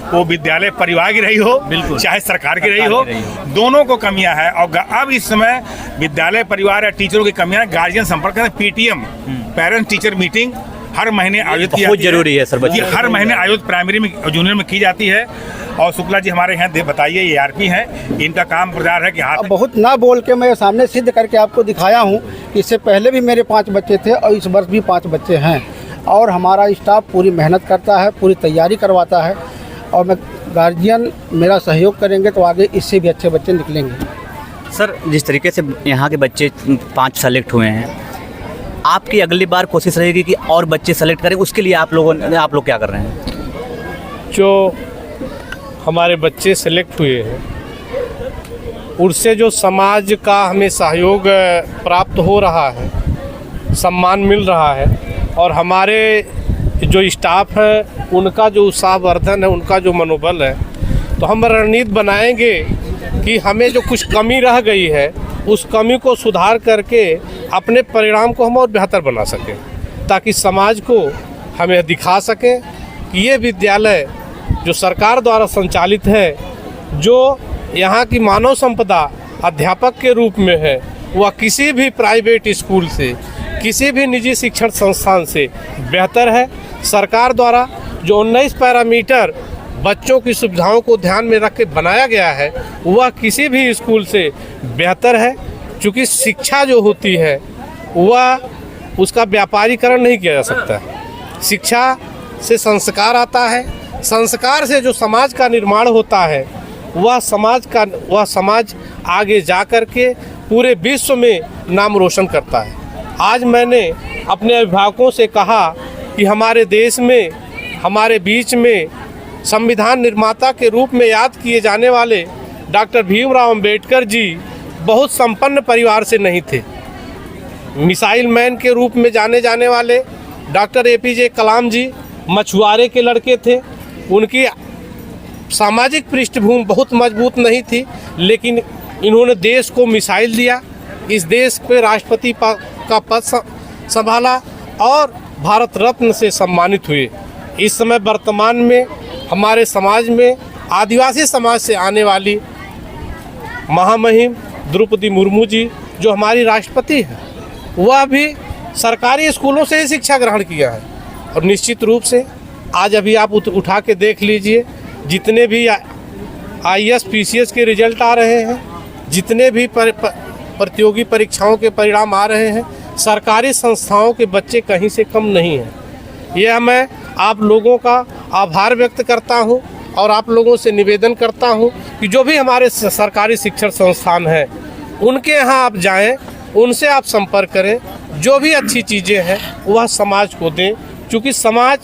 वो विद्यालय परिवार की रही हो चाहे सरकार की रही हो, दोनों को कमियां है। और अब इस समय विद्यालय परिवार या टीचरों की कमियां, गार्जियन संपर्क, पीटीएम पेरेंट्स टीचर मीटिंग हर महीने आयोजित की बहुत जरूरी है सर, बच्चे हर महीने आयोजित प्राइमरी में जूनियर में की जाती है। और शुक्ला जी हमारे यहाँ बताइए, ये आरपी हैं, इनका काम प्रचार है कि हाथ बहुत ना बोल के मैं सामने सिद्ध करके आपको दिखाया हूँ। इससे पहले भी मेरे 5 बच्चे थे और इस वर्ष भी 5 बच्चे हैं। और हमारा स्टाफ पूरी मेहनत करता है, पूरी तैयारी करवाता है। और मैं गार्जियन मेरा सहयोग करेंगे तो आगे इससे भी अच्छे बच्चे निकलेंगे। सर, जिस तरीके से यहाँ के बच्चे 5 सेलेक्ट हुए हैं, आपकी अगली बार कोशिश रहेगी कि और बच्चे सेलेक्ट करें, उसके लिए आप लोग क्या कर रहे हैं? जो हमारे बच्चे सेलेक्ट हुए हैं उससे जो समाज का हमें सहयोग प्राप्त हो रहा है, सम्मान मिल रहा है, और हमारे जो स्टाफ है उनका जो उत्साहवर्धन है, उनका जो मनोबल है, तो हम रणनीति बनाएंगे कि हमें जो कुछ कमी रह गई है उस कमी को सुधार करके अपने परिणाम को हम और बेहतर बना सकें, ताकि समाज को हमें दिखा सकें कि ये विद्यालय जो सरकार द्वारा संचालित है, जो यहाँ की मानव संपदा अध्यापक के रूप में है, वह किसी भी प्राइवेट स्कूल से, किसी भी निजी शिक्षण संस्थान से बेहतर है। सरकार द्वारा जो 19 पैरामीटर बच्चों की सुविधाओं को ध्यान में रख के बनाया गया है, वह किसी भी स्कूल से बेहतर है। क्योंकि शिक्षा जो होती है वह उसका व्यापारीकरण नहीं किया जा सकता। शिक्षा से संस्कार आता है, संस्कार से जो समाज का निर्माण होता है वह समाज आगे जा कर के पूरे विश्व में नाम रोशन करता है। आज मैंने अपने अभिभावकों से कहा कि हमारे देश में, हमारे बीच में संविधान निर्माता के रूप में याद किए जाने वाले डॉक्टर भीमराव अंबेडकर जी बहुत संपन्न परिवार से नहीं थे। मिसाइल मैन के रूप में जाने जाने वाले डॉक्टर एपीजे कलाम जी मछुआरे के लड़के थे। उनकी सामाजिक पृष्ठभूमि बहुत मजबूत नहीं थी, लेकिन इन्होंने देश को मिसाइल दिया, इस देश पे राष्ट्रपति का पद संभाला और भारत रत्न से सम्मानित हुए। इस समय वर्तमान में हमारे समाज में आदिवासी समाज से आने वाली महामहिम द्रौपदी मुर्मू जी जो हमारी राष्ट्रपति है, वह भी सरकारी स्कूलों से ही शिक्षा ग्रहण किया है। और निश्चित रूप से आज अभी आप उठा के देख लीजिए, जितने भी IAS PCS के रिजल्ट आ रहे हैं, जितने भी प्रतियोगी परीक्षाओं के परिणाम आ रहे हैं, सरकारी संस्थाओं के बच्चे कहीं से कम नहीं हैं। यह मैं आप लोगों का आभार व्यक्त करता हूं और आप लोगों से निवेदन करता हूं कि जो भी हमारे सरकारी शिक्षण संस्थान हैं उनके यहाँ आप जाएं, उनसे आप संपर्क करें, जो भी अच्छी चीज़ें हैं वह समाज को दें। क्योंकि समाज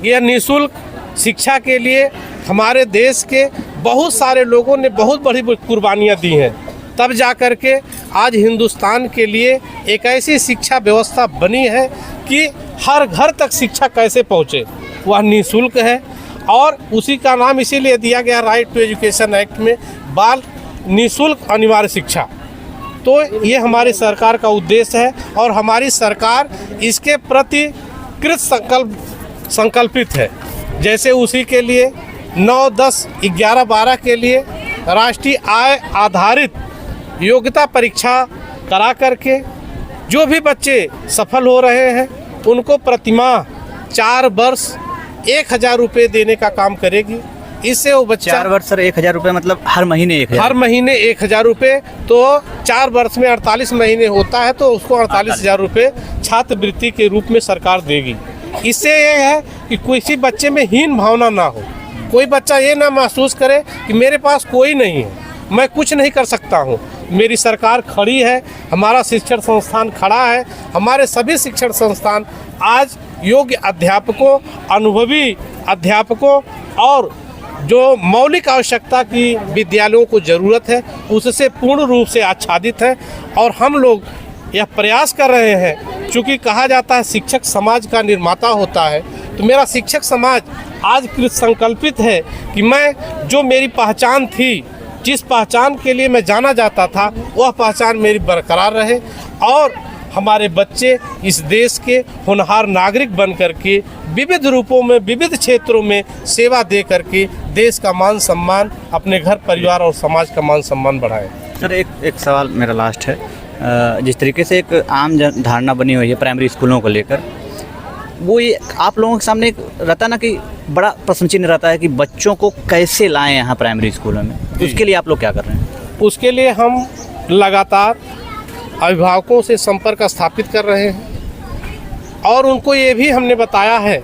यह निःशुल्क शिक्षा के लिए हमारे देश के बहुत सारे लोगों ने बहुत बड़ी कुर्बानियाँ दी हैं, तब जा कर के आज हिंदुस्तान के लिए एक ऐसी शिक्षा व्यवस्था बनी है कि हर घर तक शिक्षा कैसे पहुँचे, वह निःशुल्क है। और उसी का नाम इसीलिए दिया गया राइट टू एजुकेशन एक्ट में, बाल निःशुल्क अनिवार्य शिक्षा। तो ये हमारी सरकार का उद्देश्य है और हमारी सरकार इसके प्रति कृत संकल्पित है। जैसे उसी के लिए 9, 10, 11, 12 के लिए राष्ट्रीय आय आधारित योग्यता परीक्षा करा करके जो भी बच्चे सफल हो रहे हैं उनको प्रतिमाह 4 वर्ष 1,000 रुपये देने का काम करेगी। इससे वो बच्चा 4 वर्ष सर 1,000 रुपये मतलब हर महीने 1,000? हर महीने 1,000 रुपये। तो 4 वर्ष में 48 महीने होता है, तो उसको 48,000 रुपये छात्रवृत्ति के रूप में सरकार देगी। इससे ये है कि किसी बच्चे में हीन भावना ना हो, कोई बच्चा ये ना महसूस करे कि मेरे पास कोई नहीं है, मैं कुछ नहीं कर सकता हूँ। मेरी सरकार खड़ी है, हमारा शिक्षण संस्थान खड़ा है। हमारे सभी शिक्षण संस्थान आज योग्य अध्यापकों, अनुभवी अध्यापकों और जो मौलिक आवश्यकता की विद्यालयों को ज़रूरत है उससे पूर्ण रूप से आच्छादित है। और हम लोग यह प्रयास कर रहे हैं, चूँकि कहा जाता है शिक्षक समाज का निर्माता होता है, तो मेरा शिक्षक समाज आज कृत संकल्पित है कि मैं जो मेरी पहचान थी, जिस पहचान के लिए मैं जाना जाता था, वह पहचान मेरी बरकरार रहे। और हमारे बच्चे इस देश के होनहार नागरिक बन करके विविध रूपों में विविध क्षेत्रों में सेवा दे करके देश का मान सम्मान, अपने घर परिवार और समाज का मान सम्मान बढ़ाएं। सर एक सवाल मेरा लास्ट है। जिस तरीके से एक आम धारणा बनी हुई है प्राइमरी स्कूलों को लेकर, वो ये आप लोगों के सामने एक रहता ना कि बड़ा प्रश्न चिन्ह रहता है कि बच्चों को कैसे लाएं यहाँ प्राइमरी स्कूलों में, उसके लिए आप लोग क्या कर रहे हैं? उसके लिए हम लगातार अभिभावकों से संपर्क स्थापित कर रहे हैं और उनको ये भी हमने बताया है